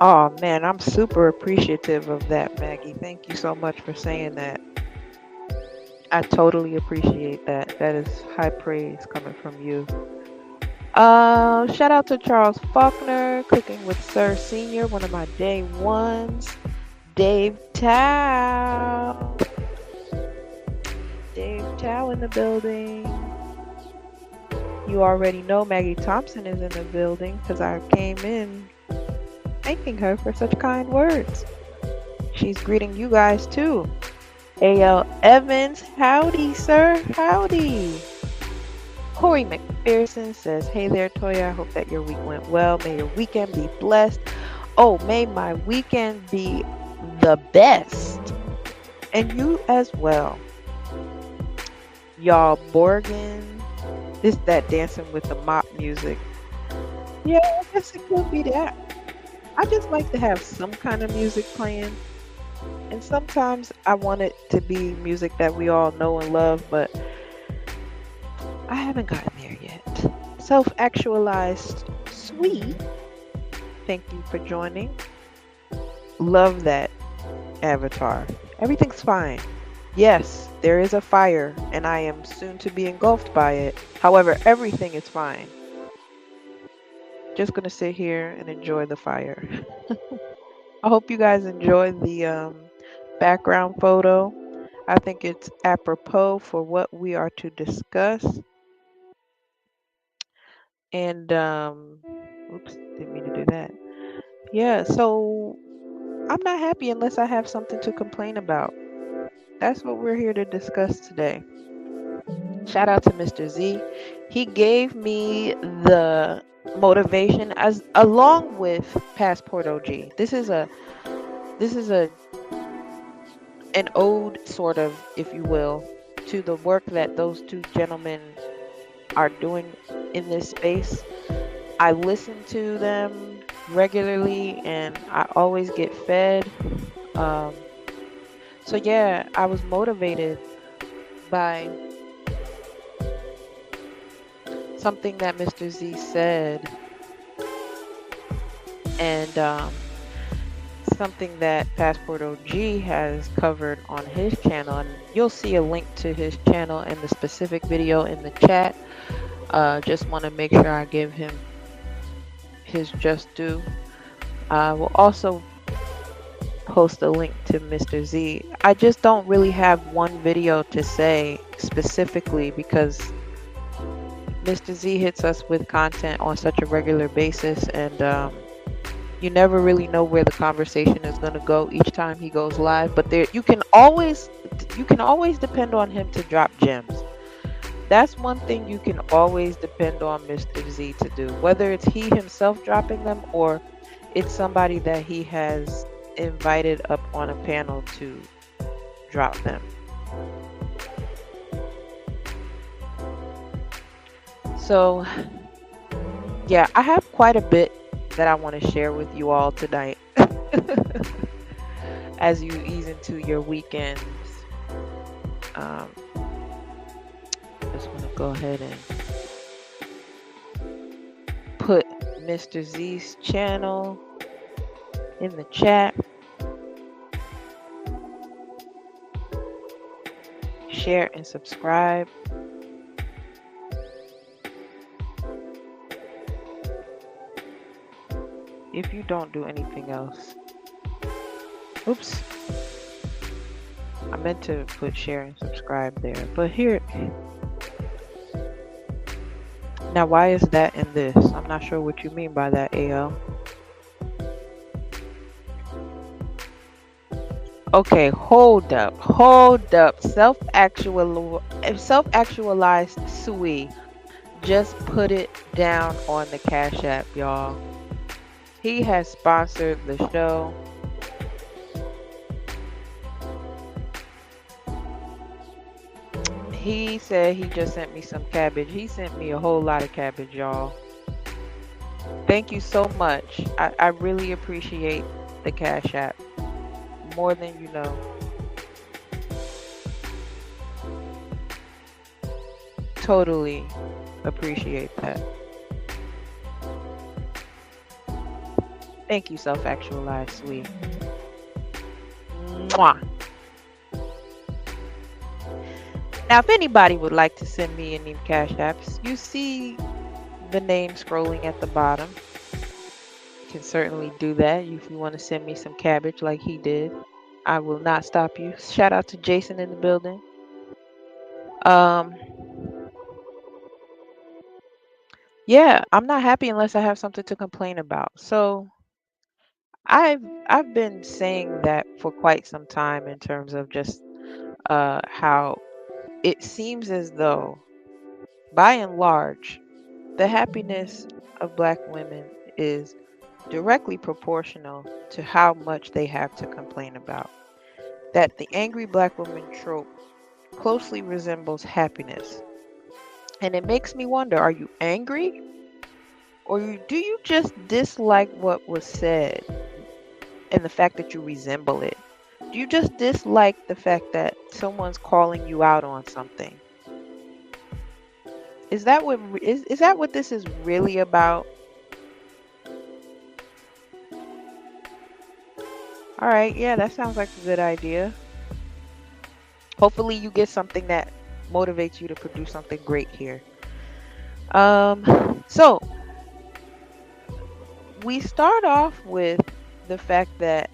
Oh man, I'm super appreciative of that, Maggie. Thank you so much for saying that. I totally appreciate that. That is high praise coming from you. Shout out to Charles Faulkner, Cooking with Sir Senior, one of my day ones. Dave Tao. Dave Tao in the building. You already know Maggie Thompson is in the building because I came in thanking her for such kind words. She's greeting you guys too. A.L. Evans, howdy, sir, howdy. Corey McPherson says, hey there, Toya. I hope that your week went well. May your weekend be blessed. Oh, may my weekend be the best. And you as well. Y'all, Borgen. This that dancing with the mop music. Yeah, I guess it could be that. I just like to have some kind of music playing. And sometimes I want it to be music that we all know and love, but I haven't gotten there yet. Self-actualized sweet. Thank you for joining. Love that avatar. Everything's fine. Yes, there is a fire, and I am soon to be engulfed by it. However, everything is fine. Just gonna sit here and enjoy the fire. I hope you guys enjoy the background photo. I think it's apropos for what we are to discuss. And oops, didn't mean to do that. Yeah, so I'm not happy unless I have something to complain about. That's what we're here to discuss today. Shout out to Mr. Z. He gave me the motivation as along with Passport OG. This is a an ode sort of, if you will, to the work that those two gentlemen are doing in this space. I listen to them regularly and I always get fed. Um, so yeah, I was motivated by something that Mr. Z said and something that Passport OG has covered on his channel. And you'll see a link to his channel and the specific video in the chat. Just want to make sure I give him his just due. We'll also post a link to Mr. Z. I just don't really have one video to say specifically because Mr. Z hits us with content on such a regular basis, and you never really know where the conversation is going to go each time he goes live. But there, you can always depend on him to drop gems. That's one thing you can always depend on Mr. Z to do, whether it's he himself dropping them or it's somebody that he has invited up on a panel to drop them. So yeah, I have quite a bit that I want to share with you all tonight as you ease into your weekends. Just want to go ahead and put Mr. Z's channel in the chat. Share and subscribe. If you don't do anything else. Oops. I meant to put share and subscribe there, but here. Now, why is that in this? I'm not sure what you mean by that, AL. Okay, hold up. Self-actualized Sui. Just put it down on the Cash App, y'all. He has sponsored the show. He said he just sent me some cabbage. He sent me a whole lot of cabbage, y'all. Thank you so much. I really appreciate the Cash App. More than you know. Totally appreciate that. Thank you, self-actualized, sweet. Mwah. Now, if anybody would like to send me any cash apps, you see the name scrolling at the bottom. You can certainly do that if you want to send me some cabbage like he did. I will not stop you. Shout out to Jason in the building. Um, yeah, I'm not happy unless I have something to complain about. So I've been saying that for quite some time in terms of just how it seems as though, by and large, the happiness of Black women is directly proportional to how much they have to complain about. That the angry Black woman trope closely resembles happiness. And it makes me wonder, are you angry? Or do you just dislike what was said and the fact that you resemble it? Do you just dislike the fact that someone's calling you out on something? Is that what this is really about? All right, yeah, that sounds like a good idea. Hopefully you get something that motivates you to produce something great here. So we start off with the fact that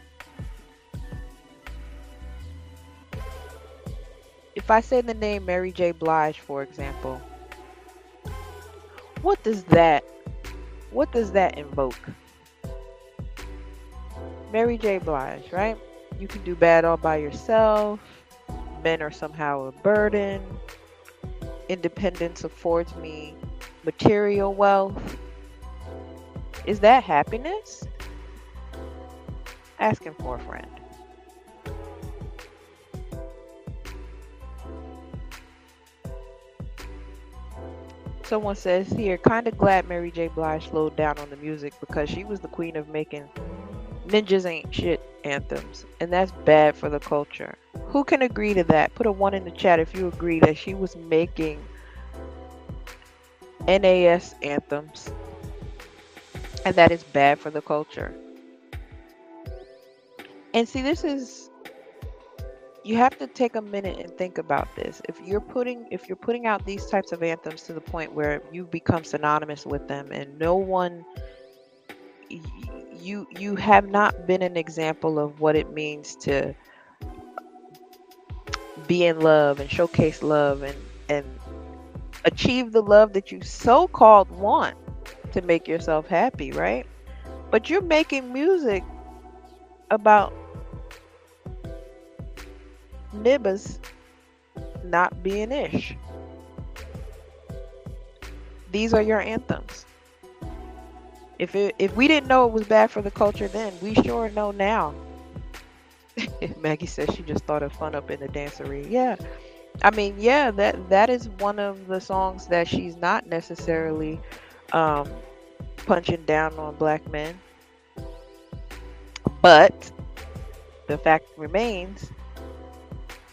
if I say the name Mary J. Blige, for example, what does that what does that invoke? Mary J. Blige, right? You can do bad all by yourself. Men are somehow a burden. Independence affords me material wealth. Is that happiness? Asking for a friend. Someone says here, kinda glad Mary J. Blige slowed down on the music because she was the queen of making ninjas ain't shit anthems, and that's bad for the culture. Who can agree to that? Put a 1 in the chat if you agree that she was making NAS anthems and that is bad for the culture. And see, you have to take a minute and think about this. If you're putting out these types of anthems to the point where you become synonymous with them and no one you have not been an example of what it means to be in love and showcase love and achieve the love that you so-called want to make yourself happy, right? But you're making music about nibbas not being ish. These are your anthems. If we didn't know it was bad for the culture then, we sure know now. Maggie says she just thought of Fun Up in the Dancery. Yeah. I mean, yeah, that is one of the songs that she's not necessarily um, punching down on Black men. But the fact remains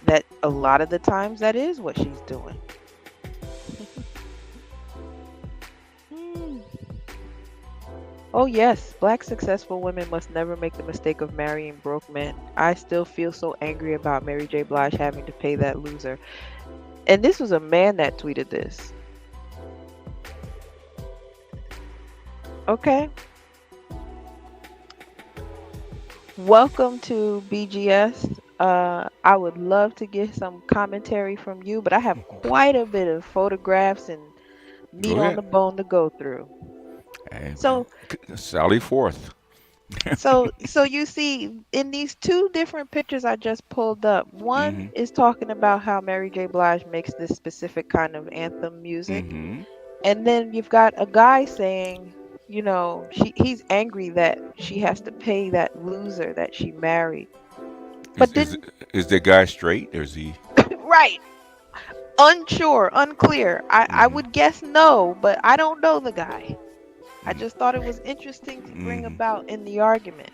that a lot of the times that is what she's doing. Hmm. Oh yes, Black successful women must never make the mistake of marrying broke men. I still feel so angry about Mary J. Blige having to pay that loser. And this was a man that tweeted this. Okay. Welcome to BGS. I would love to get some commentary from you, but I have quite a bit of photographs and meat Go on ahead. the bone to go through. And So, Sally forth. so you see, in these two different pictures I just pulled up, one Mm-hmm. is talking about how Mary J. Blige makes this specific kind of anthem music, Mm-hmm. and then you've got a guy saying, he's angry that she has to pay that loser that she married. Is But is didn't is the guy straight or is he? right, unsure, unclear. I Mm-hmm. would guess no, but I don't know the guy. I just thought it was interesting to bring Mm-hmm. about in the argument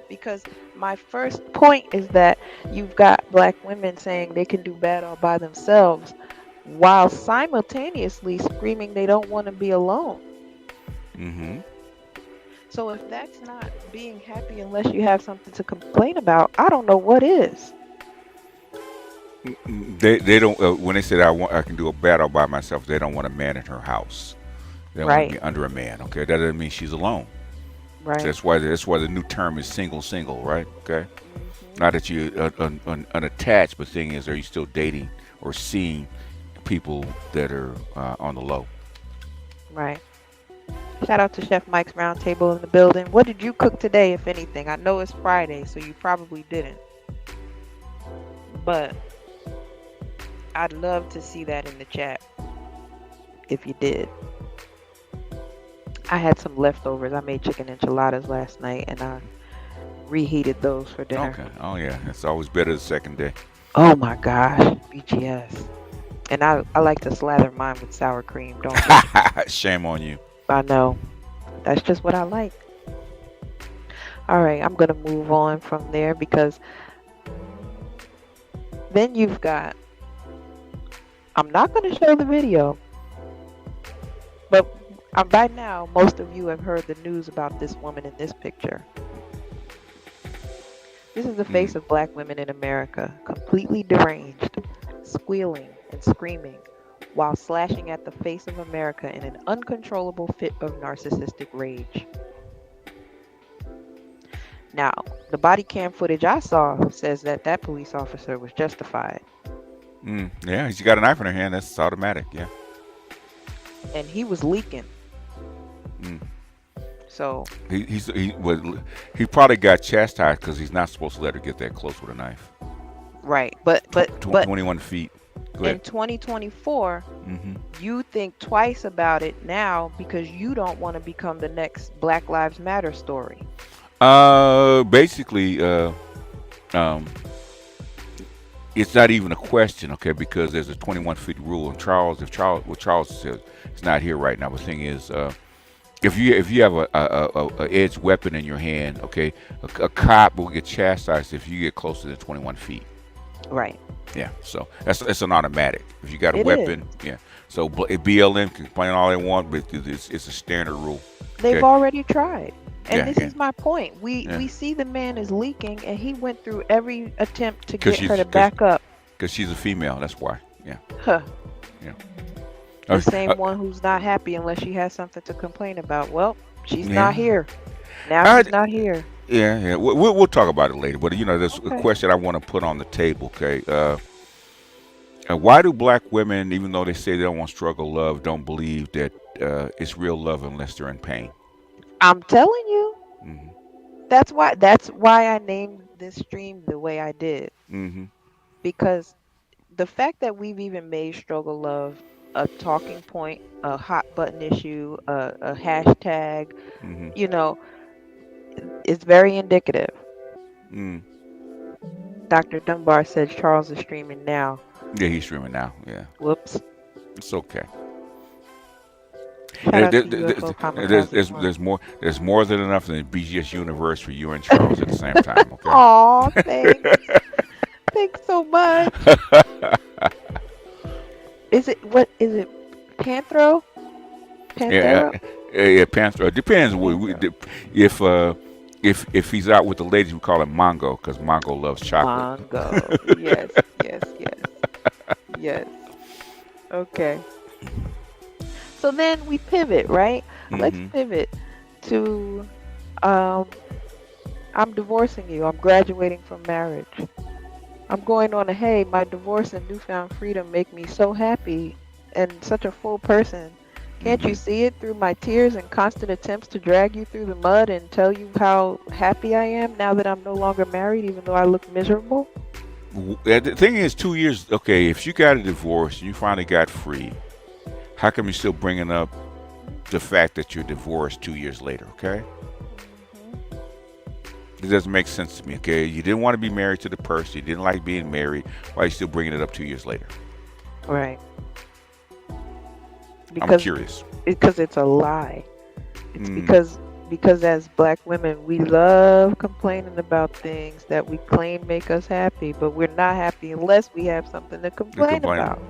because my first point is that you've got Black women saying they can do bad all by themselves while simultaneously screaming they don't want to be alone. Mm-hmm. So if that's not being happy unless you have something to complain about, I don't know what is. They don't when they said I can do a battle by myself. They don't want a man in her house. They don't want to Right, be under a man. Okay, that doesn't mean she's alone. right. That's why the new term is single, right? Okay, Hmm. not that you unattached, but thing is, are you still dating or seeing people that are on the low? Right. Shout out to Chef Mike's Roundtable in the building. What did you cook today, if anything? I know it's Friday, so you probably didn't. But I'd love to see that in the chat if you did. I had some leftovers. I made chicken enchiladas last night and I reheated those for dinner. Okay. Oh yeah, it's always better the second day. Oh my gosh, BGS. And I like to slather mine with sour cream. Don't judge me. Shame on you. I know. That's just what I like. All right, I'm going to move on from there because then you've got, I'm not going to show the video, but by now, most of you have heard the news about this woman in this picture. This is the Mm. face of black women in America, completely deranged, squealing and screaming while slashing at the face of America in an uncontrollable fit of narcissistic rage. Now, the body cam footage I saw says that that police officer was justified, Yeah, she got a knife in her hand. That's automatic. Yeah. and he was leaking. Mm. So, He probably got chastised because he's not supposed to let her get that close with a knife. right, but 21 feet. Go in ahead. 2024, Hmm. you think twice about it now because you don't want to become the next Black Lives Matter story. Basically, um, it's not even a question, okay? Because there's a 21 feet rule. And Charles says it's not here right now. But the thing is, if you have a edged weapon in your hand, okay, a cop will get chastised if you get closer than 21 feet. Right. Yeah, so that's an automatic. If you got a It is. weapon, yeah. So BLM can complain all they want, but it's a standard rule. They've Okay. already tried. And Yeah, this yeah, is my point. We yeah. we see the man is leaking and he went through every attempt to Cause get her she's to cause, back up. cause she's a female. That's why. Yeah, Huh. yeah. The Okay, same one who's not happy unless she has something to complain about. Well, she's not yeah. here. Now I, she's not here. yeah, yeah. We'll talk about it later. But there's a Okay. question I want to put on the table. Okay. Why do black women, even though they say they don't want struggle love, don't believe that it's real love unless they're in pain? I'm telling you. Hmm. That's why I named this stream the way I did. Hmm. Because the fact that we've even made struggle love a talking point, a hot button issue, a hashtag, Hmm. you know, is very indicative. Mm. Dr. Dunbar said Charles is streaming now. Yeah, he's streaming now. Yeah, Whoops. it's okay. Shout There, out there, to there, UFO there's, Kamikaze there's, One. there's more. There's more than enough in the BGS universe for you and Charles at the same time. Aw, thanks. Thanks so much. Okay. What is it? Panthro? Yeah, Panthero? yeah. Panther. Depends. Panthro. If if he's out with the ladies, we call him Mongo because Mongo loves chocolate. Mongo. Yes, yes, yes, yes. Okay. So then we pivot, right? Let's Hmm. pivot to um I'm divorcing you. I'm graduating from marriage. I'm going on a hey, my divorce and newfound freedom make me so happy and such a full person. Can't you Hmm. see it through my tears and constant attempts to drag you through the mud and tell you how happy I am now that I'm no longer married, even though I look miserable? The thing is, 2 years. Okay, if you got a divorce and you finally got free, how come you're still bringing up the fact that you're divorced 2 years later? Okay, Hmm. it doesn't make sense to me. Okay, you didn't want to be married to the person. You didn't like being married. Why are you still bringing it up 2 years later? Right. I'm Because curious. it's a lie. It's Mm, because as black women we love complaining about things that we claim make us happy, but we're not happy unless we have something to you complain complaining? about.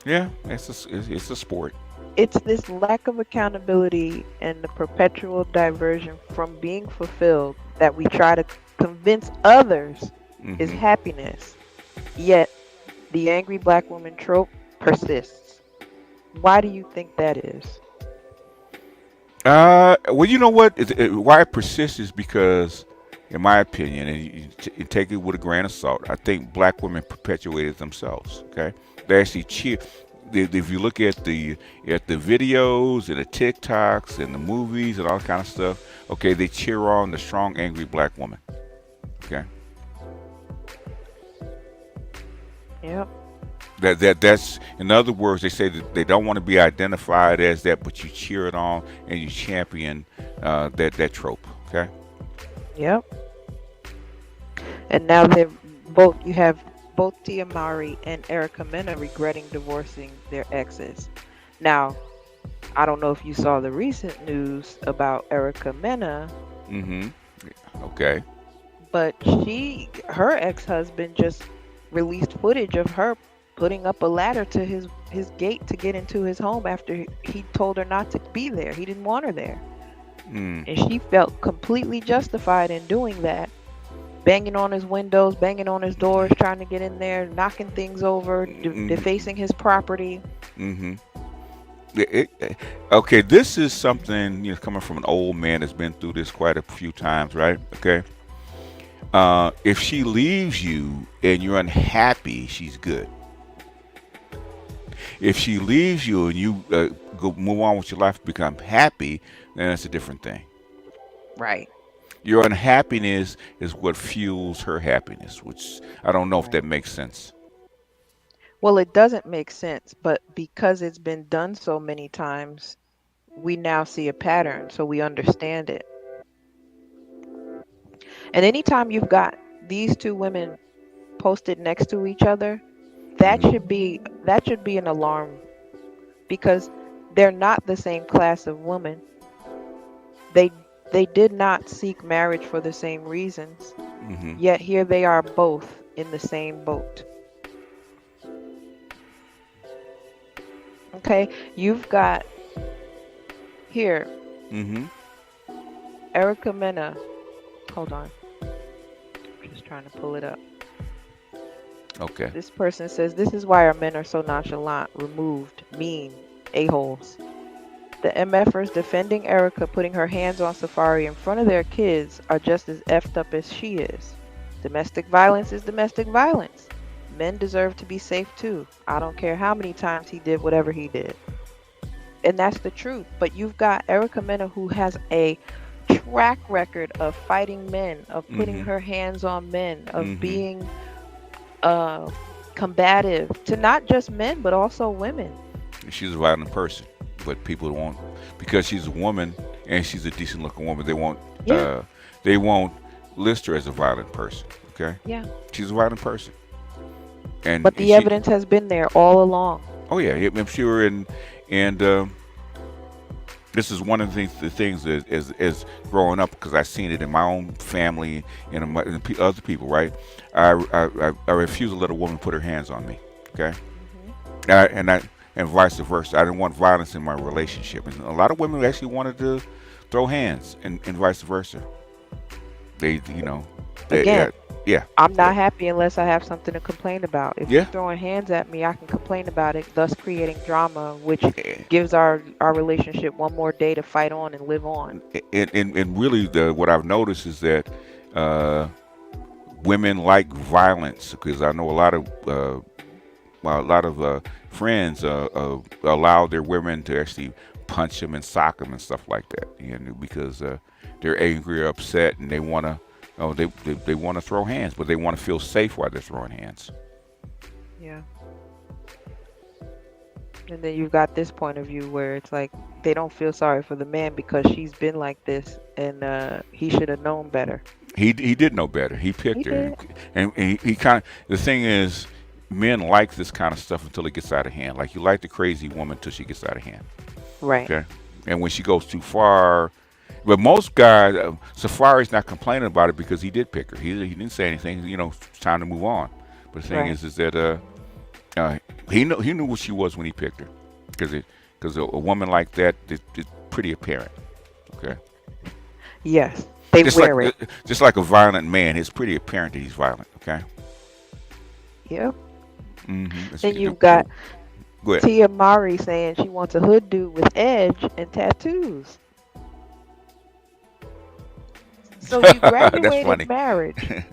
Yeah, it's a sport. it's this lack of accountability and the perpetual diversion from being fulfilled that we try to convince others is Mm-hmm. happiness. Yet the angry black woman trope persists. Why do you think that is? Well, you know what? Why it persists is because, in my opinion, and you take it with a grain of salt, I think black women perpetuated themselves. Okay, they actually cheer. If you look at the videos and the TikToks and the movies and all that kind of stuff, okay, they cheer on the strong, angry black woman. Okay, Yep. that's in other words, they say that they don't want to be identified as that, but you cheer it on and you champion that trope. Okay. Yep. And now they're both you have both Tia Mowry and Erica Mena regretting divorcing their exes. Now, I don't know if you saw the recent news about Erica Mena, Mm-hmm. Okay. but her ex-husband just released footage of her putting up a ladder to his gate to get into his home after he told her not to be there. He didn't want her there. Mm. And she felt completely justified in doing that, banging on his windows, banging on his doors, trying to get in there, knocking things over, Mm-hmm. defacing his property. Mm-hmm. Okay, this is something coming from an old man that's been through this quite a few times, right? Okay. If she leaves you and you're unhappy, she's good. If she leaves you and you go move on with your life, become happy, then that's a different thing. Right, Your unhappiness is what fuels her happiness, which I don't know if that right. makes sense. Well, it doesn't make sense, but because it's been done so many times, we now see a pattern, so we understand it. And anytime you've got these two women posted next to each other, Mm-hmm. that should be an alarm because they're not the same class of woman. They they did not seek marriage for the same reasons, Mm-hmm. yet here they are both in the same boat. Okay? You've got here Mm-hmm. Erica Mena. Hold on. Just trying to pull it up. Okay. This person says this is why our men are so nonchalant, removed, mean, a-holes. The MFers defending Erica putting her hands on Safari in front of their kids are just as effed up as she is. Domestic violence is domestic violence. Men deserve to be safe too. I don't care how many times he did whatever he did. And that's the truth. But you've got Erica Mena who has a track record of fighting men, of putting Mm-hmm. her hands on men, of Mm-hmm. being uh, combative to not just men but also women. She's a violent person, but people won't because she's a woman and she's a decent looking woman. Yeah, Uh, they won't list her as a violent person. Okay, yeah. she's a violent person, and But the she. evidence has been there all along. Oh yeah, I'm sure, and this is one of the things that as growing up because I've seen it in my own family and other people. Right, I refuse to let a woman put her hands on me. Okay, Hmm. I and vice versa. I didn't want violence in my relationship, and a lot of women actually wanted to throw hands, and vice versa. They, Again, yeah, yeah, I'm yeah, not happy unless I have something to complain about. If you're yeah. throwing hands at me, I can complain about it, thus creating drama, which Eh, gives our relationship one more day to fight on and live on. and really, what I've noticed is that uh, women like violence because I know a lot of friends allow their women to actually punch them and sock them and stuff like that, because they're angry or upset and they want to. Oh, they want to throw hands, but they want to feel safe while they're throwing hands. Yeah. And then you've got this point of view where it's like they don't feel sorry for the man because she's been like this and he should have known better. He did know better. He He picked her, did. and he kind of. The thing is, men like this kind of stuff until it gets out of hand. Like you like the crazy woman until she gets out of hand. Right. Okay, and when she goes too far, but most guys, Safari's not complaining about it because he did pick her. He didn't say anything. It's time to move on. But the thing Right. is that uh, he knew what she was when he picked her, because because a woman like that is pretty apparent. Okay, Yes, they just like wear it. just like a violent man, it's pretty apparent that he's violent. Okay. Yep. Mm-hmm. Then you've got Go ahead. Tia Mari saying she wants a hood dude with edge and tattoos. So you That's graduated funny. marriage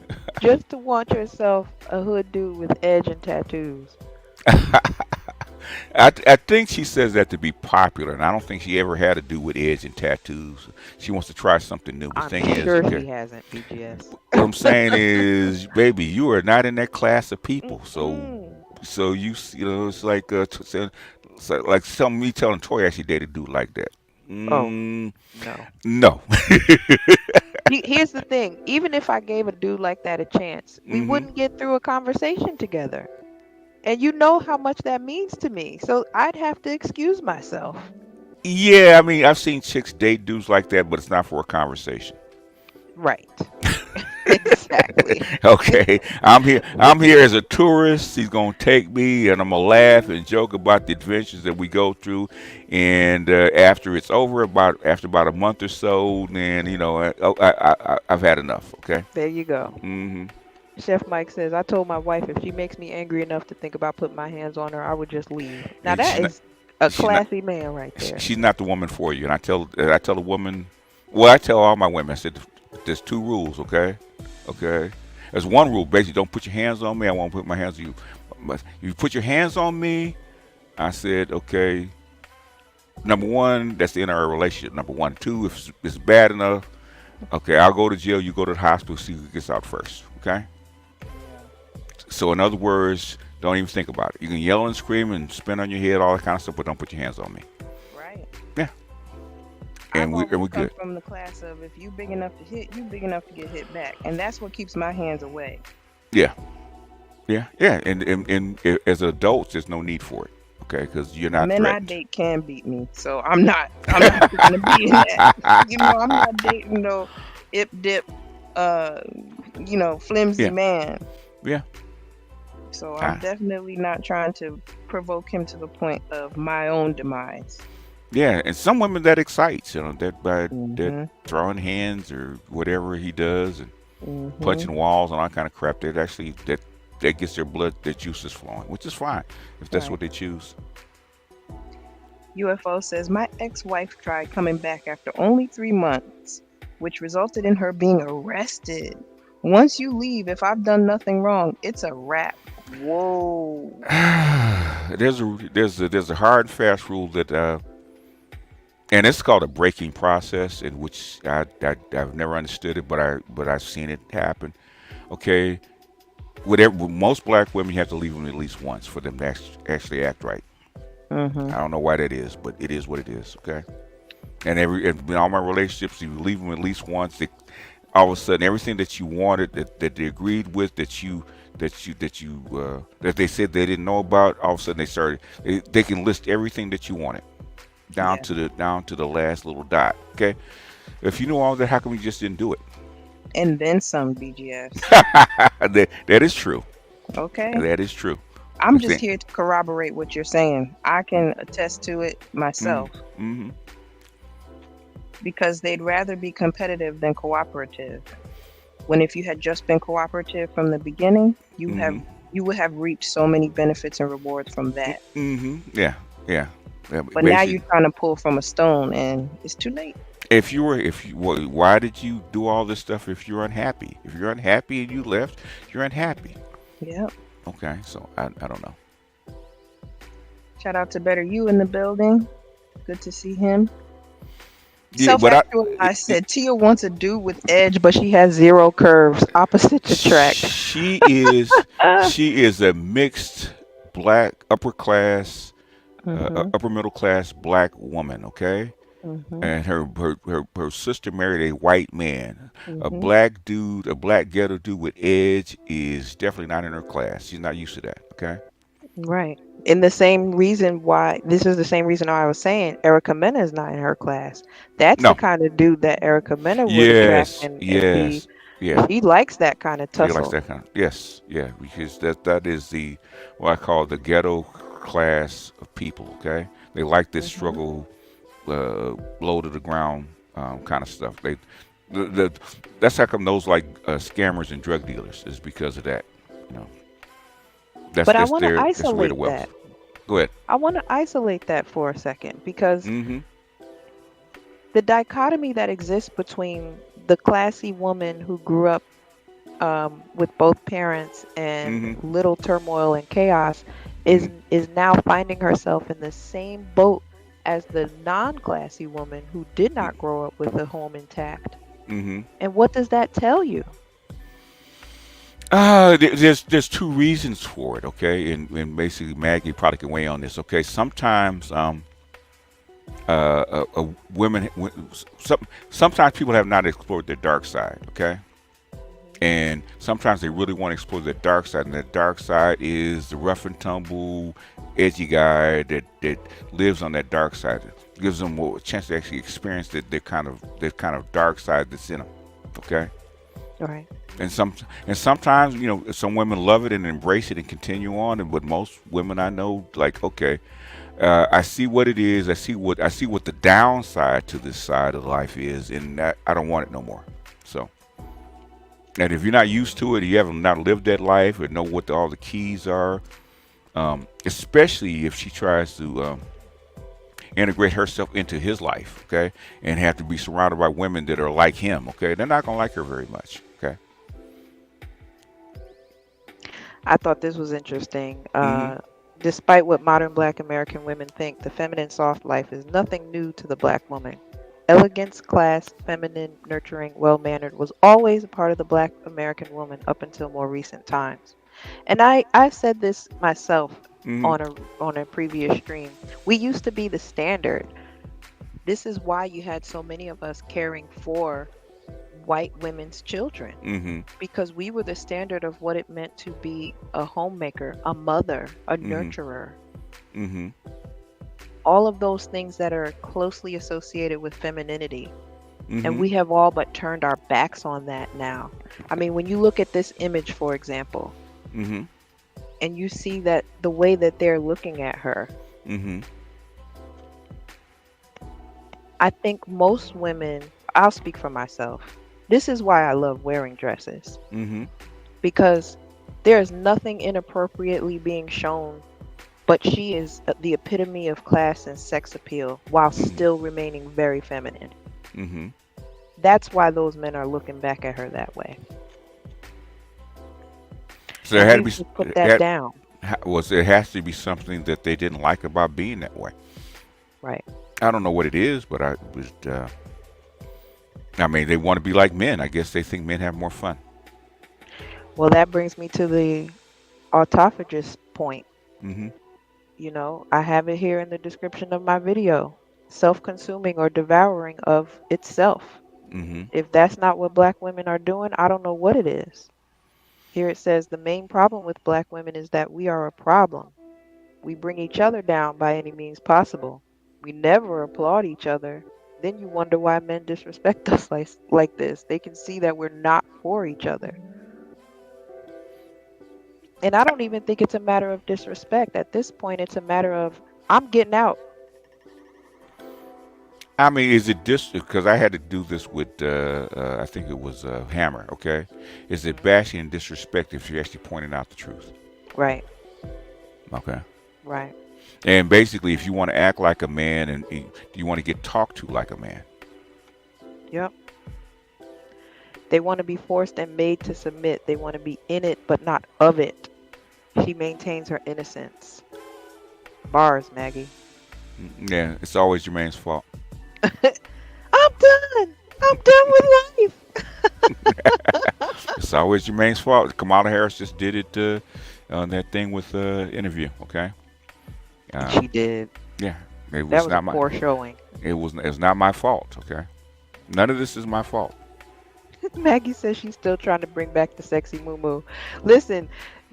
just to want yourself a hood dude with edge and tattoos. I think she says that to be popular, and I don't think she ever had to do with edge and tattoos. She wants to try something new. But the I'm thing is, sure okay, she hasn't, BGS. what I'm saying is, baby, you are not in that class of people. So, Mm-mm. you know, it's like like some me telling Tori actually dated a dude like that. Oh, Mm, no. no. Here's the thing. Even if I gave a dude like that a chance, we Hmm. wouldn't get through a conversation together. And you know how much that means to me. So I'd have to excuse myself. Yeah, I mean, I've seen chicks date dudes like that, but it's not for a conversation. Right. Exactly. Okay, I'm here. I'm here as a tourist. He's gonna take me, and I'm gonna laugh and joke about the adventures that we go through. And after it's over, after about a month or so, then I've had enough. Okay. There you go. Hmm. Chef Mike says, I told my wife if she makes me angry enough to think about putting my hands on her, I would just leave. Now And that she's not. is a She's not. classy man right there. She's not the woman for you. And I tell a woman. Well, I tell all my women. I said, there's two rules. Okay. Okay. There's one rule. Basically, don't put your hands on me. I won't put my hands on you. But if you put your hands on me, I said, okay, number one, that's the end of our relationship. Number one. Two, if it's bad enough, okay, I'll go to jail, you go to the hospital, see who gets out first. Okay? Yeah. So, in other words, don't even think about it. You can yell and scream and spin on your head, all that kind of stuff, but don't put your hands on me. Right. Yeah. I've And always we're come good. from the class of if you big enough to hit, you big enough to get hit back, and that's what keeps my hands away. Yeah. Yeah. Yeah. And as adults, there's no need for it. Okay? Because you're The not men I threatened. date can beat me, so I'm not. I'm not going to be in that. I'm not dating no ip dip, uh, flimsy Yeah. man. Yeah. So I'm Ah. definitely not trying to provoke him to the point of my own demise. Yeah, and some women that excites, that by that Mhm. throwing hands or whatever he does and Mhm. punching walls and all kind of crap. That actually that gets their blood, their juices flowing, which is fine if that's Right. what they choose. UFO says my ex-wife tried coming back after only 3 months, which resulted in her being arrested. Once you leave, if I've done nothing wrong, it's a wrap. Whoa. There's a hard and fast rule that and it's called a breaking process, in which I've never understood it, but I've seen it happen. Okay, with most black women, you have to leave them at least once for them to actually act right. Mhm. I don't know why that is, but it is what it is. Okay, and in all my relationships, you leave them at least once. All of a sudden, everything that you wanted, that they agreed with, that they said they didn't know about, all of a sudden they can list everything that you wanted Yeah. down to the last little dot. Okay, if you knew all that, how come you just didn't do it? And then some, BGS. That is true. Okay. That is true. I'm But just then, here to corroborate what you're saying. I can attest to it mm, myself mm-hmm. because they'd rather be competitive than cooperative. When if you had just been cooperative from the beginning, Mm-hmm. you would have reaped so many benefits and rewards from that. Mm-hmm. Yeah, yeah. Yeah, But now basically, you're trying to pull from a stone and it's too late. why did you do all this stuff if you're unhappy? If you're unhappy and you left, you're unhappy. Yep. Okay, so I don't know. Shout out to Better You in the building. Good to see him. Yeah, but I said Tia wants a dude with edge, but She has zero curves, opposites attract. she is Uh, she is a mixed black mhm. upper middle class black woman. Okay, Mhm. and her sister married a white man. A Mhm. black dude, a black ghetto dude with edge is definitely not in her class. She's not used to that. Okay. Right. And the same reason why this is the same reason why I was saying Erica Mena is not in her class. That's the No. kind of dude that Erica Mena would attract Yes. and be. Yes. Yeah. She likes that kind of She likes tussle. that kind of. Yes. Yeah. Because that is the what I call the ghetto class of people. Okay. They like this Mhm. struggle, low to the ground kind of stuff. The that's how come those like scammers and drug dealers is because of that. You know, But I that's want to that's the way to isolate that. wealth. Go ahead. I want to isolate that for a second because Mm-hmm. the dichotomy that exists between the classy woman who grew up with both parents and Mm-hmm. little turmoil and chaos Mm-hmm. is now finding herself in the same boat as the non-classy woman who did not grow up with a home intact. Mm-hmm. And what does that tell you? There's two reasons for it, okay, and basically Maggie probably can weigh on this. Okay, sometimes women, sometimes people have not explored their dark side, okay, Mhm. and sometimes they really want to explore their dark side, and that dark side is the rough and tumble, edgy guy that lives on that dark side. It gives them a chance to actually experience that kind of dark side that's in them, okay. Right. and some and sometimes some women love it and embrace it and continue on, and but most women I know, like, okay, I see what it is, I see what the downside to this side of life is, and that I don't want it no more. So, and if you're not used to it, you haven't not lived that life or know what all the keys are, especially if she tries to integrate herself into his life, okay, and have to be surrounded by women that are like him, okay, they're not gonna like her very much, okay. I thought this was interesting. Mm-hmm. Despite what modern Black American women think, the feminine soft life is nothing new to the Black woman. Elegance, class, feminine, nurturing, well mannered was always a part of the Black American woman up until more recent times. And I've said this myself Mm-hmm. on a previous stream. We used to be the standard. This is why you had so many of us caring for white women's children, Mm-hmm. because we were the standard of what it meant to be a homemaker, a mother, a Mm-hmm. nurturer. Mm-hmm. All of those things that are closely associated with femininity. And Mm-hmm. we have all but turned our backs on that now. I mean, when you look at this image, for example, Mm-hmm. and you see that the way that they're looking at her, Mm-hmm. I think most women, I'll speak for myself. This is why I love wearing dresses, Mm-hmm. because there's nothing inappropriately being shown, but she is the epitome of class and sex appeal while Mm-hmm. still remaining very feminine. Mm-hmm. That's why those men are looking back at her that way. So there And had to we've be just put that down. there has to be something that they didn't like about being that way. Right. I don't know what it is, but I was. I mean, they want to be like men. I guess they think men have more fun. Well, that brings me to the autophagus point. Mm-hmm. I have it here in the description of my video. Self consuming or devouring of itself. Mm-hmm. If that's not what black women are doing, I don't know what it is. Here it says the main problem with black women is that we are a problem. We bring each other down by any means possible. We never applaud each other. Then you wonder why men disrespect us like this. They can see that we're not for each other. And I don't even think it's a matter of disrespect. At this point, it's a matter of I'm getting out. I mean, is it this? Because I had to do this with, I think it was Hammer. Okay, is it bashing and disrespect if you're actually pointing out the truth? Right, Okay, right. and basically, if you want to act like a man and you want to get talked to like a man. Yep. They want to be forced and made to submit. They want to be in it, but not of it. She maintains her innocence. Bars, Maggie. Yeah, it's always Jermaine's fault. I'm done. I'm done with life. It's always Jermaine's fault. Kamala Harris just did it on that thing with the interview. Okay. Um, She did. yeah, it That was was a not my. poor showing. It's not my fault. Okay. None of this is my fault. Maggie says she's still trying to bring back the sexy moo. Listen,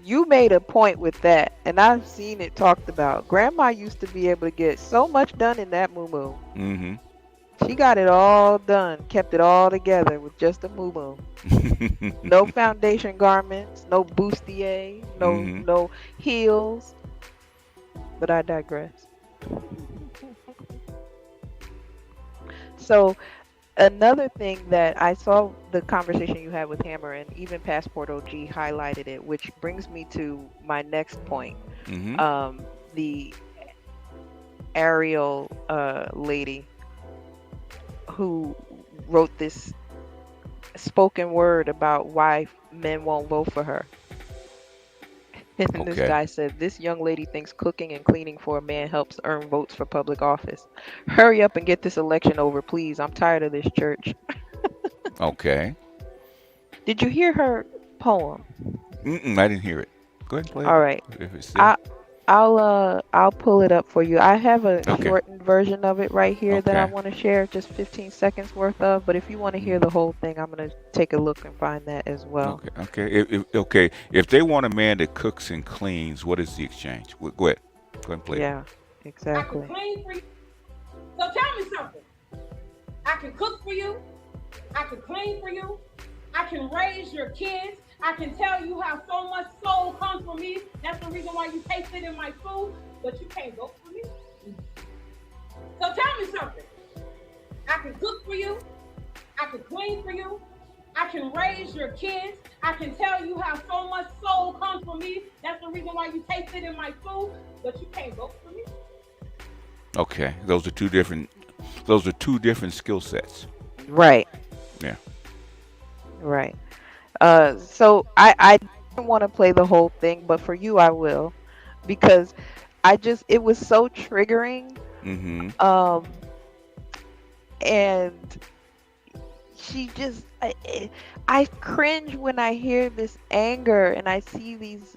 you made a point with that, and I've seen it talked about. Grandma used to be able to get so much done in that moo. Mm-hmm. She got it all done, kept it all together with just a moo. No foundation garments, no bustier, no Mm-hmm. no heels. But I digress. So another thing that I saw the conversation you had with Hammer and even Passport OG highlighted it, which brings me to my next point. Mm-hmm. The Ariel lady who wrote this spoken word about why men won't vote for her. And this Okay. guy said, "This young lady thinks cooking and cleaning for a man helps earn votes for public office. Hurry up and get this election over, please. I'm tired of this church." Okay. Did you hear her poem? Mm-mm, I didn't hear it. Go ahead and play it All right. if it's there. I I'll pull it up for you. I have a Okay. shortened version of it right here that I Okay. want to share, just 15 seconds worth of. But if you want to hear Mhm. the whole thing, I'm gonna take a look and find that as well. Okay. Okay. Okay. If they want a man that cooks and cleans, what is the exchange? Go ahead. Go ahead and play it. Yeah, I can exactly. clean for you. So tell me something. I can cook for you. I can clean for you. I can raise your kids. I can tell you how so much soul comes from me. That's the reason why you taste it in my food, but you can't vote for me. So tell me something. I can cook for you. I can clean for you. I can raise your kids. I can tell you how so much soul comes from me. That's the reason why you taste it in my food, but you can't vote for me. Okay. Those are two different. Those are two different skill sets. Right, Yeah. right. So I didn't want to play the whole thing, but for you I will, because it was so triggering. Mm-hmm. Um, and she just I cringe when I hear this anger and I see these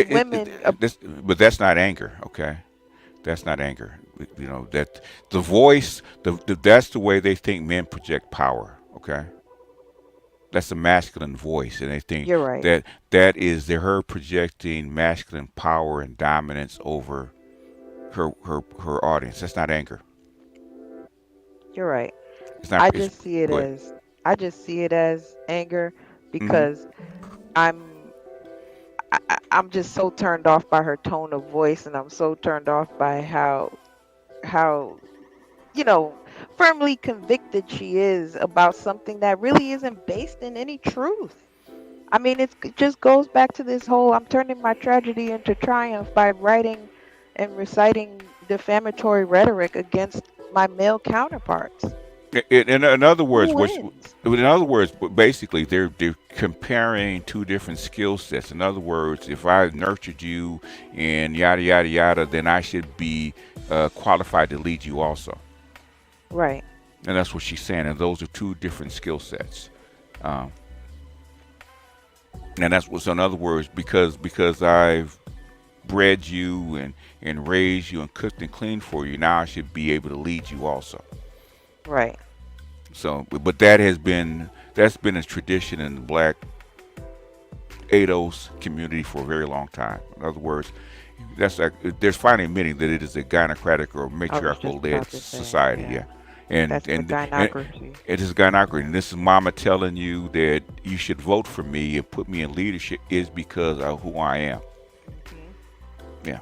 women. But that's not anger. Okay. That's not anger. You know that the voice. That's the way they think men project power. Okay. That's a masculine voice, and they think You're right. that that is her projecting masculine power and dominance over her audience. That's not anger. You're right. It's not. I It's just see it Go ahead. as I just see it as anger Mm-hmm. because I'm I'm just so turned off by her tone of voice, and I'm so turned off by how you know firmly convicted she is about something that really isn't based in any truth. I mean, it just goes back to this whole I'm turning my tragedy into triumph by writing and reciting defamatory rhetoric against my male counterparts. In other words, Who wins? basically, they're comparing two different skill sets. In other words, if I nurtured you and yada yada yada, then I should be qualified to lead you also. Right. And that's what she's saying. And those are two different skill sets. Um, and that's what's in other words, because I've bred you and raised you and cooked and cleaned for you, now I should be able to lead you also. Right. So, but that's been a tradition in the black ADOS community for a very long time. In other words, that's like there's finally admitting that it is a gynocratic or I was matriarchal just led about to say, society. yeah. Yeah, and That's the gynocracy. it is gynocracy. And this is mama telling you that you should vote for me and put me in leadership is because of who I am. Hmm. Yeah,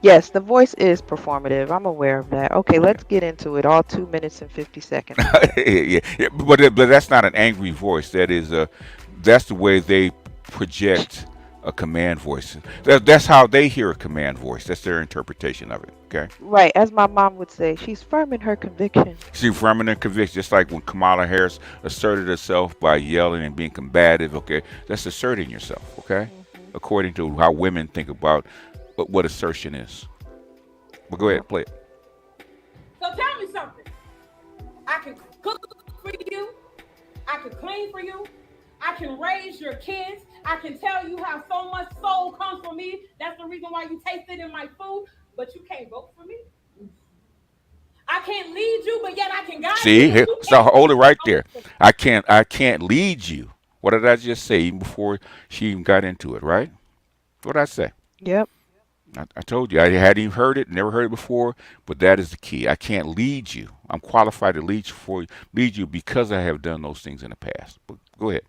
Yes, the voice is performative. I'm aware of that. Okay, yeah, let's get into it. All 2 minutes and 50 seconds of it. yeah, yeah. But that's not an angry voice. That's the way they project a command voice. That's how they hear a command voice. That's their interpretation of it. Okay. Right, as my mom would say, she's firm in her convictions. See, affirming and conviction, just like when Kamala Harris asserted herself by yelling and being combative, okay, that's asserting yourself, okay, Hmm. according to how women think about what assertion is. But go Yep. ahead, play it. So tell me something. I can cook for you. I can clean for you. I can raise your kids. I can tell you how so much soul comes from me. That's the reason why you taste it in my food, but you can't vote for me. I can't lead you, but yet I can guide you, See, but you so can't hold it right vote there. for me. I can't lead you. What did I just say even before she even got into it, right? What did I say? Yep. I told you I hadn't even heard it, never heard it before, but that is the key. I can't lead you. I'm qualified to lead you because I have done those things in the past. But go ahead.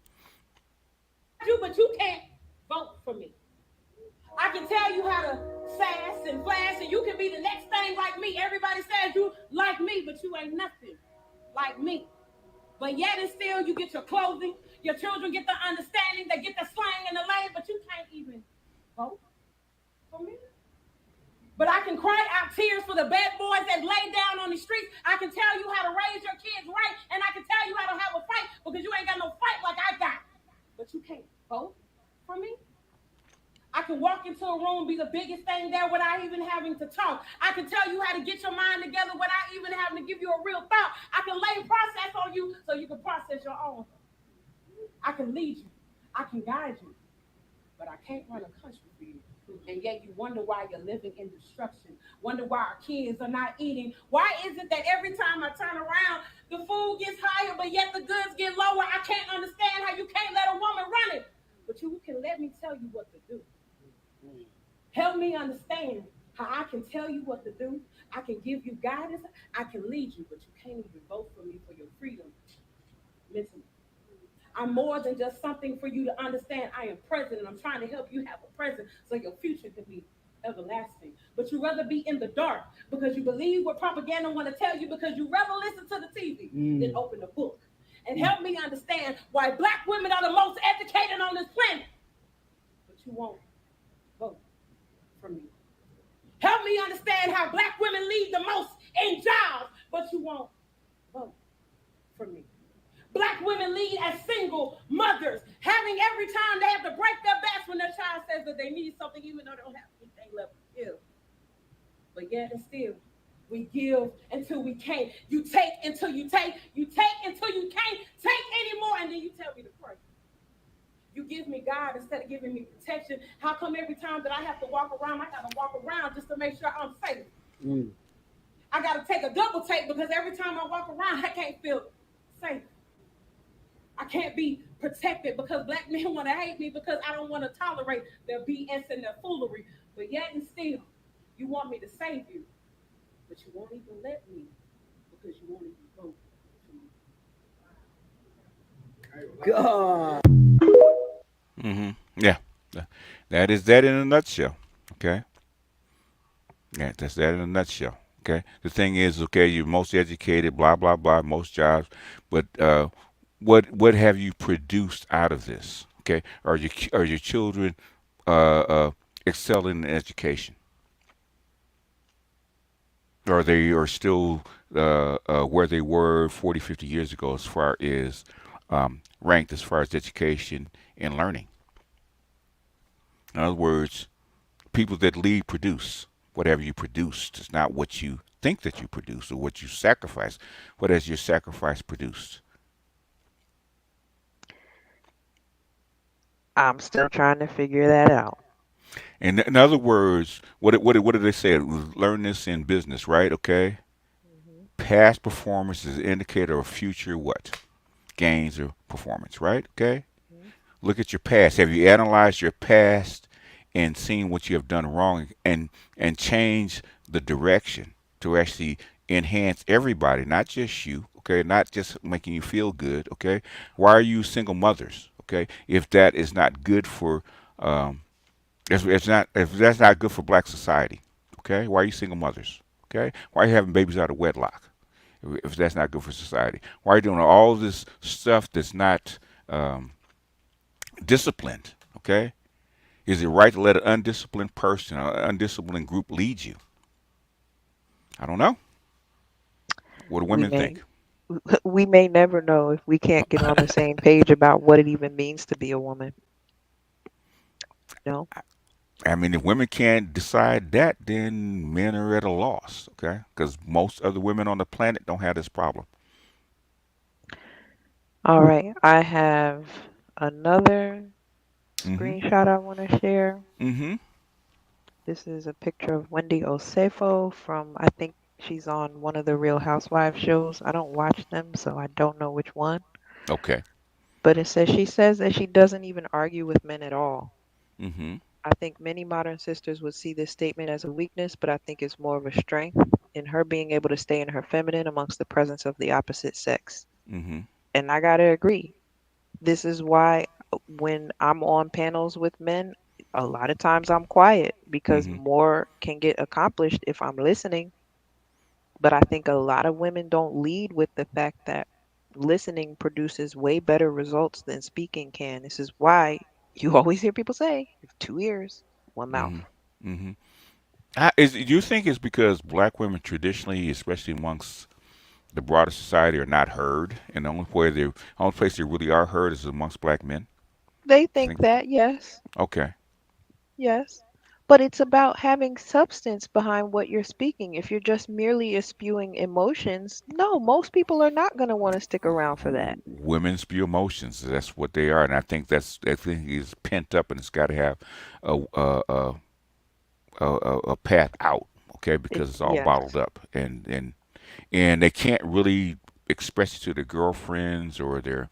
You, but you can't vote for me. I can tell you how to sass and flash, and you can be the next thing like me. Everybody says you like me, but you ain't nothing like me. But yet and still, you get your clothing, your children get the understanding, they get the slang and the lane, but you can't even vote for me. But I can cry out tears for the bad boys that lay down on the streets. I can tell you how to raise your kids right, and I can tell you how to have a fight because you ain't got no fight like I got. But you can't vote for me. I can walk into a room, be the biggest thing there without even having to talk. I can tell you how to get your mind together without even having to give you a real thought. I can lay process on you so you can process your own. I can lead you. I can guide you. But I can't run a country for you. And yet you wonder why you're living in destruction. Wonder why our kids are not eating. Why is it that every time I turn around, the food gets higher, but yet the goods get lower? I can't understand how you can't let a woman run it. But you can let me tell you what to do. Help me understand how I can tell you what to do. I can give you guidance. I can lead you, but you can't even vote for me for your freedom mentally. I'm more than just something for you to understand. I am present, and I'm trying to help you have a present so your future can be everlasting. But you rather be in the dark because you believe what propaganda want to tell you because you rather listen to the TV than open the book. And help me understand why black women are the most educated on this planet, but you won't vote for me. Help me understand how black women lead the most in jobs, but you won't vote for me. Black women lead as single mothers, having every time they have to break their backs when their child says that they need something, even though they don't have anything left to give. But yet and still, we give until we can't. You take until you take. You take until you can't take anymore, and then you tell me to pray. You give me God instead of giving me protection. How come every time that I have to walk around, I got to walk around just to make sure I'm safe? I got to take a double take because every time I walk around, I can't feel safe. I can't be protected because black men want to hate me because I don't want to tolerate their BS and their foolery. But yet and still, you want me to save you, but you won't even let me because you won't even vote for me. God. Yeah. That is that in a nutshell. Okay. Yeah, that's that in a nutshell. Okay. The thing is, okay, you're most educated, blah blah blah, most jobs, but what have you produced out of this? Okay. Are your children excelling in education? Or they are still where they were 40, 50 years ago as far as ranked as far as education and learning? In other words, people that lead produce. Whatever you produced is not what you think that you produce or what you sacrifice. What has your sacrifice produced? I'm still trying to figure that out. In other words, what do they say? Learn this in business, right? Okay. Hmm. Past performance is an indicator of future what? Gains or performance, right? Okay. Hmm. Look at your past. Have you analyzed your past and seen what you have done wrong and change the direction to actually enhance everybody, not just you, okay? Not just making you feel good, okay? Why are you single mothers, okay? If that is not good for if that's not good for black society, okay? Why are you single mothers? Okay? Why are you having babies out of wedlock? If that's not good for society, why are you doing all this stuff that's not um, disciplined? Okay, is it right to let an undisciplined person, an undisciplined group lead you? I don't know. What do We women may think? we may never know if we can't get on the same page about what it even means to be a woman. No. I mean, if women can't decide that, then men are at a loss. Okay, because most other women on the planet don't have this problem. All right. I have another Mm-hmm. screenshot I want to share. Mm-hmm. This is a picture of Wendy Osefo from, I think she's on one of the Real Housewives shows. I don't watch them, so I don't know which one. Okay. But she says that she doesn't even argue with men at all. Mm-hmm. I think many modern sisters would see this statement as a weakness, but I think it's more of a strength in her being able to stay in her feminine amongst the presence of the opposite sex. Mm-hmm. And I gotta agree. This is why when I'm on panels with men, A lot of times I'm quiet because Mm-hmm. more can get accomplished if I'm listening. But I think a lot of women don't lead with the fact that listening produces way better results than speaking can. This is why you always hear people say, "You have two ears, one mouth." Mm-hmm. Mm-hmm. Do you think it's because black women traditionally, especially amongst the broader society, are not heard, and only place they really are heard is amongst black men? They I think think. that, yes, Okay. yes. But it's about having substance behind what you're speaking. If you're just merely spewing emotions, no, most people are not going to want to stick around for that. Women spew emotions. That's what they are, and I think is pent up, and it's got to have a a, a a path out. Okay, because it's all Yes. bottled up, and they can't really express it to their girlfriends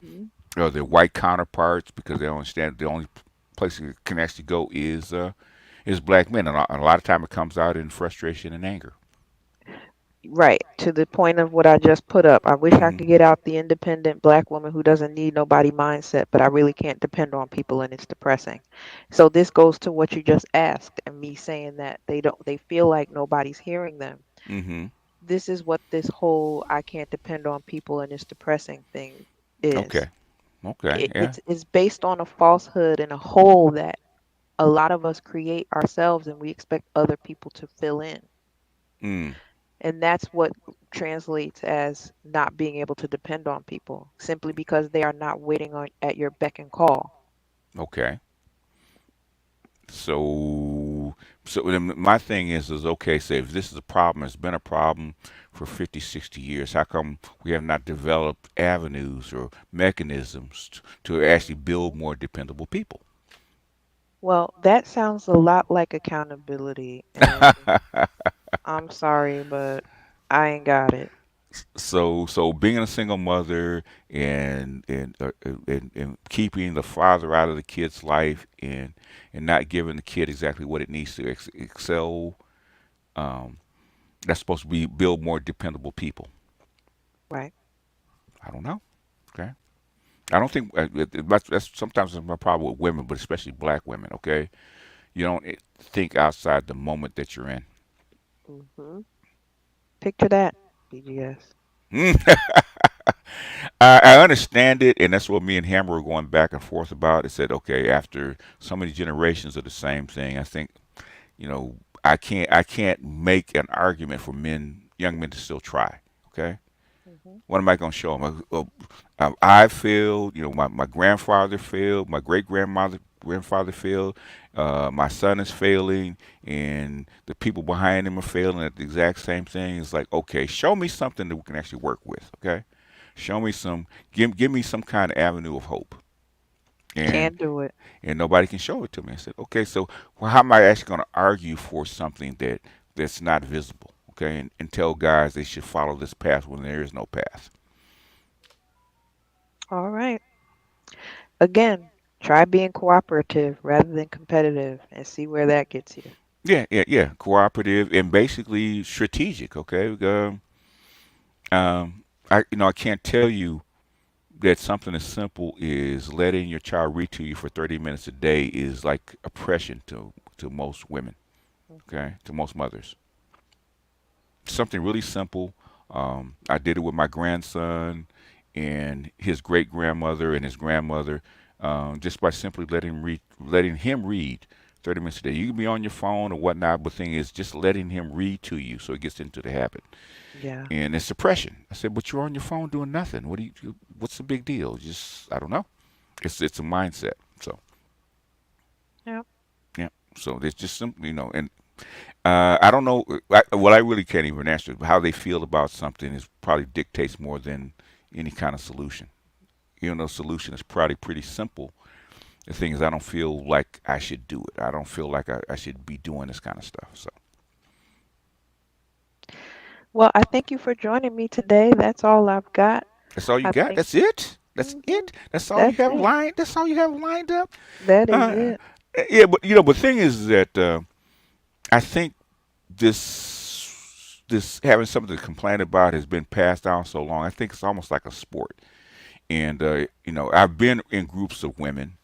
Mhm. or their white counterparts because they don't understand the only place it can actually go is black men, and a lot of time it comes out in frustration and anger. Right, to the point of what I just put up. I wish I Hmm. could get out the independent black woman who doesn't need nobody mindset, but I really can't depend on people and it's depressing. So this goes to what you just asked and me saying that they feel like nobody's hearing them. Hmm. This is what this whole I can't depend on people and it's depressing thing is. Okay. Okay. Yeah. It's based on a falsehood and a hole that a lot of us create ourselves and we expect other people to fill in. Mm. And that's what translates as not being able to depend on people simply because they are not waiting on at your beck and call. Okay. So then my thing is okay. Say if this is a problem, it's been a problem for 50, 60 years. How come we have not developed avenues or mechanisms to actually build more dependable people? Well, that sounds a lot like accountability, and I'm sorry, but I ain't got it. So being a single mother and keeping the father out of the kid's life and not giving the kid exactly what it needs to excel, um, that's supposed to be build more dependable people. Right. I don't know. Okay. I don't think that's sometimes my problem with women, but especially black women. Okay, you don't think outside the moment that you're in. Hmm. Picture that, BGS. I understand it, and that's what me and Hammer were going back and forth about. It said, okay, after so many generations of the same thing, I think I can't make an argument for young men to still try. Okay, Hmm. what am I going to show them? I failed. My grandfather failed. My great grandfather failed. My son is failing, and the people behind him are failing at the exact same thing. It's like, okay, show me something that we can actually work with. Okay, show me give me some kind of avenue of hope. And Can't do it. and nobody can show it to me. I said, okay, so how am I actually going to argue for something that's not visible? Okay, and tell guys they should follow this path when there is no path. All right. Again, try being cooperative rather than competitive and see where that gets you. Yeah, yeah, yeah. Cooperative and basically strategic. Okay. I can't tell you that something as simple as letting your child read to you for 30 minutes a day is like oppression to most women. Hmm. Okay, to most mothers. Something really simple. I did it with my grandson and his great grandmother and his grandmother, just by simply letting him read 30 minutes a day. You can be on your phone or whatnot, but the thing is just letting him read to you so it gets into the habit. Yeah. And it's suppression. I said, but you're on your phone doing nothing. What's the big deal? Just I don't know. It's a mindset. So Yeah. yeah. So it's just simply and I don't know. I really can't even answer how they feel about something is probably dictates more than any kind of solution. Even though solution is probably pretty simple, the thing is I don't feel like I should do it. I don't feel like I should be doing this kind of stuff. So Well, I thank you for joining me today. That's all I've got. that's all you I got. think That's it. That's hmm it. That's all you that's have it. lined. That's all you have lined up. That is Uh, it. yeah, but but the thing is that I think this having something to complain about has been passed down so long. I think it's almost like a sport. And I've been in groups of women,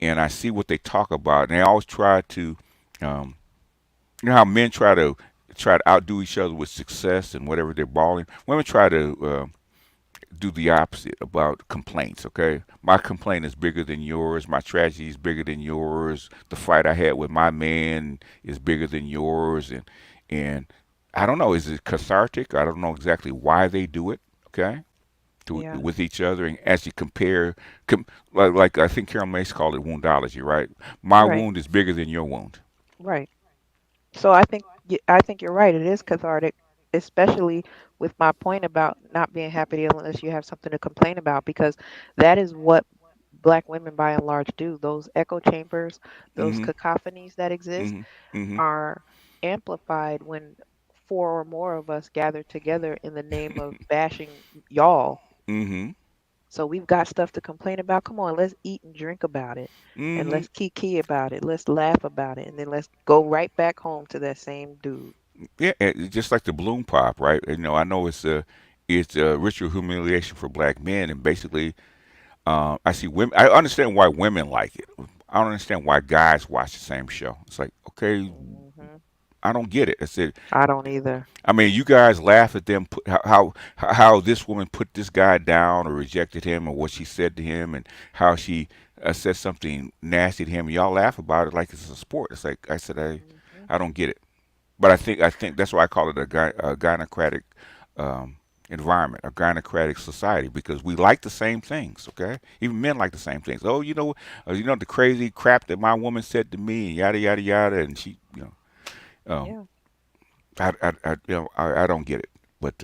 and I see what they talk about, and they always try to, um, you know how men try to outdo each other with success and whatever they're balling. Women try to do the opposite about complaints. Okay, my complaint is bigger than yours. My tragedy is bigger than yours. The fight I had with my man is bigger than yours, and I don't know. Is it cathartic? I don't know exactly why they do it. Okay, Yeah. with each other, and as you compare, like I think Carol Mace called it woundology, right? My Right. wound is bigger than your wound. Right. So I think you're right. It is cathartic, especially with my point about not being happy unless you have something to complain about, because that is what black women by and large do. Those echo chambers, those Mm-hmm. cacophonies that exist Mm-hmm. Mm-hmm. are amplified when four or more of us gather together in the name of bashing y'all. Mm-hmm. So we've got stuff to complain about. Come on, let's eat and drink about it. And Mm-hmm. let's kiki about it. Let's laugh about it. And then let's go right back home to that same dude. Yeah, just like the balloon pop, right? You know, I know it's a ritual humiliation for black men, and basically, I see women. I understand why women like it. I don't understand why guys watch the same show. It's like, okay, Hmm. I don't get it. I said, I don't either. I mean, you guys laugh at them how this woman put this guy down or rejected him or what she said to him and how she said something nasty to him. Y'all laugh about it like it's a sport. It's like I said, Hmm. I don't get it. But I think that's why I call it a gynocratic um, environment, a gynocratic society, because we like the same things. Okay, even men like the same things. Oh, the crazy crap that my woman said to me, yada yada yada, and she, um, Yeah. I don't get it. But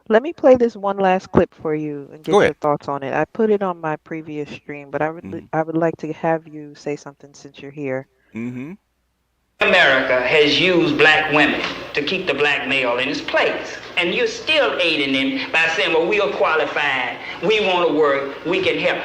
Let me play this one last clip for you and go get ahead. your thoughts on it. I put it on my previous stream, but Mm-hmm. I would like to have you say something since you're here. Mm-hmm. America has used black women to keep the black male in his place. And you're still aiding him by saying, well, we are qualified, we want to work, we can help.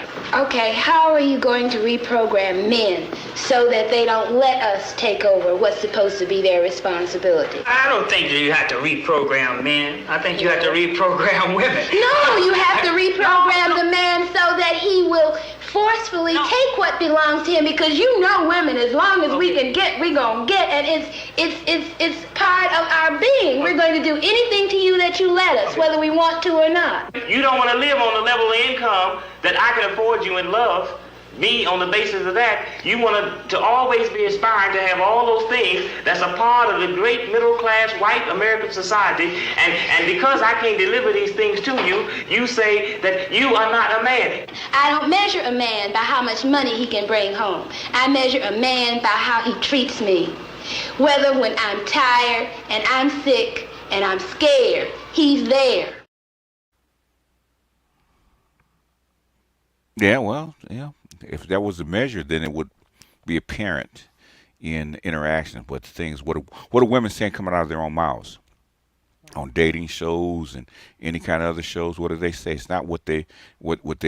Okay, how are you going to reprogram men so that they don't let us take over what's supposed to be their responsibility? I don't think that you have to reprogram men. I think you have to reprogram women. No, you have to reprogram the man so that he will forcefully take what belongs to him, because you know women, as long as we can get, we're going to get, and it's part of our being. We're going to do anything to you that you let us, whether we want to or not. You don't want to live on the level of income that I can afford you and love me on the basis of that. You want to always be aspiring to have all those things that's a part of the great middle class white American society, and because I can't deliver these things to you, you say that you are not a man. I don't measure a man by how much money he can bring home. I measure a man by how he treats me. Whether when I'm tired and I'm sick and I'm scared, he's there. Yeah, well, yeah. If that was a measure, then it would be apparent in interactions. But the things, what are women saying coming out of their own mouths on dating shows and any kind of other shows? What do they say? It's not what they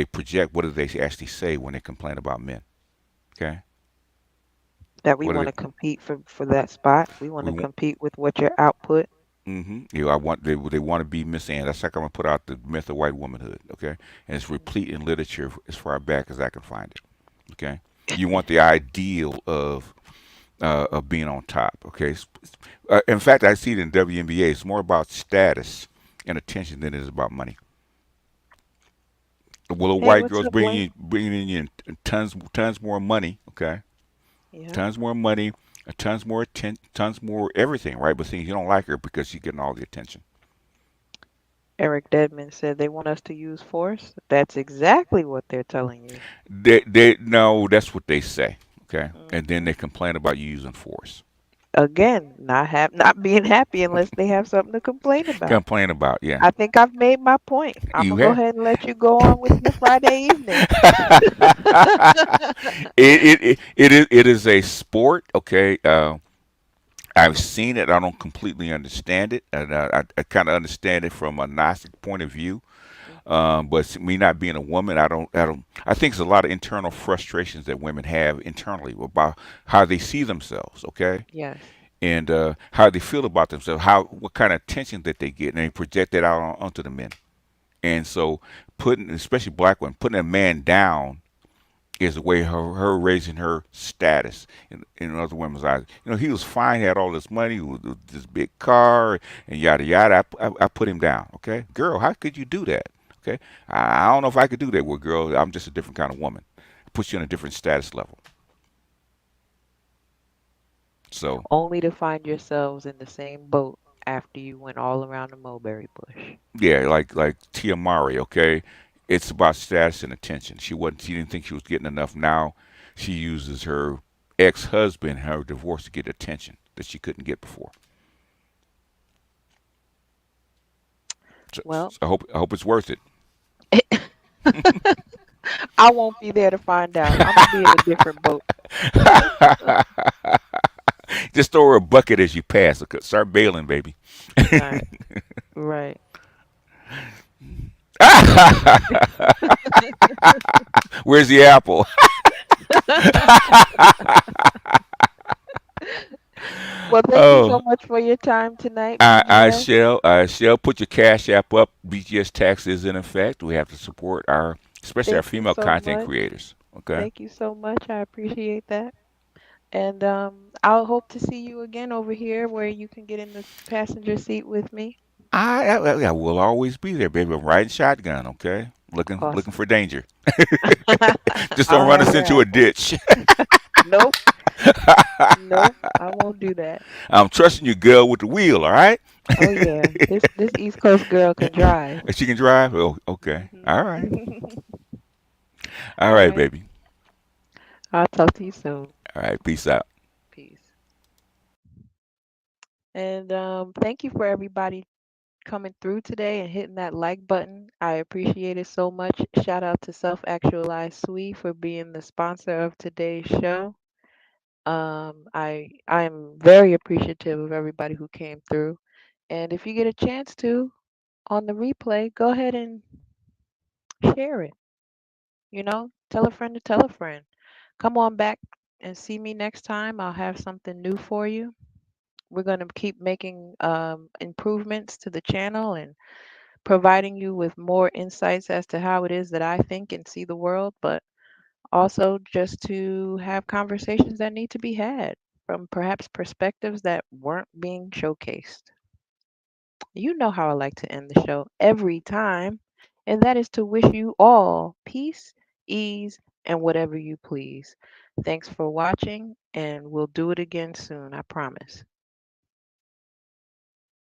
project. What do they actually say when they complain about men? Okay, That we what do want they? to compete for that spot. We want We to want. compete with what your output. Mm-hmm. Yeah, I want they want to be Miss Ann. That's like I'm gonna put out the myth of white womanhood. Okay, and it's replete in literature as far back as I can find it. Okay, you want the ideal of being on top. Okay, in fact, I see it in WNBA. It's more about status and attention than it is about money. Well, a Hey, white what's girl's up, Blaine? bringing in tons more money. Okay, Yeah. tons more money, tons more tons more everything. Right, but things you don't like her because she's getting all the attention. Eric Dedman said they want us to use force. That's exactly what they're telling you. They no, that's what they say. Okay, and then Hmm. they complain about you using force. Again, not being happy unless they have something to complain about. Complain about, yeah. I think I've made my point. I'm You gonna go have. ahead and let you go on with your Friday evening. It is a sport. Okay, I've seen it. I don't completely understand it, and I kind of understand it from a Gnostic point of view. Hmm. But me not being a woman, I don't. I think there's a lot of internal frustrations that women have internally about how they see themselves. Okay, Yes. and how they feel about themselves, what kind of attention that they get, and they project that out onto the men. And so, especially black women, putting a man down is the way her raising her status in other women's eyes. You know, he was fine, he had all this money, with this big car, and yada yada. I put him down. Okay, girl, how could you do that? Okay, I don't know if I could do that. Well, girl, I'm just a different kind of woman. Puts you in a different status level. So Only to find yourselves in the same boat after you went all around the mulberry bush. yeah, like Tia Mari. Okay, it's about status and attention. She wasn't. She didn't think she was getting enough. Now she uses her ex-husband, her divorce, to get attention that she couldn't get before. So Well, I hope it's worth it. I won't be there to find out. I'm gonna be in a different boat. Just throw her a bucket as you pass. Okay, start bailing, baby. Right, right. Where's the apple? Well, thank you so Oh, much for your time tonight, I BGS. shall. I shall put your cash app up. BGS tax is in effect. We have to support our, especially our Thank you female so content much. creators. Okay. Thank you so much. I appreciate that. And I'll hope to see you again over here where you can get in the passenger seat with me. I will always be there, baby. I'm riding shotgun. Okay. Looking Awesome. for danger. Just don't I'll run have us your into a apple. ditch. Nope, nope. I won't do that. I'm trusting you, girl, with the wheel. All right. Oh yeah, this East Coast girl can drive. She can drive. Oh, okay. Hmm. All right. All All right, right. baby. I'll talk to you soon. All right. Peace out. Peace. And thank you for everybody coming through today and hitting that like button. I appreciate it so much. Shout out to Self Actualized Sui for being the sponsor of today's show. I'm very appreciative of everybody who came through. And if you get a chance to on the replay, go ahead and share it. You know, tell a friend to tell a friend. Come on back and see me next time. I'll have something new for you. We're going to keep making improvements to the channel and providing you with more insights as to how it is that I think and see the world, but also just to have conversations that need to be had from perhaps perspectives that weren't being showcased. You know how I like to end the show every time, and that is to wish you all peace, ease, and whatever you please. Thanks for watching, and we'll do it again soon, I promise.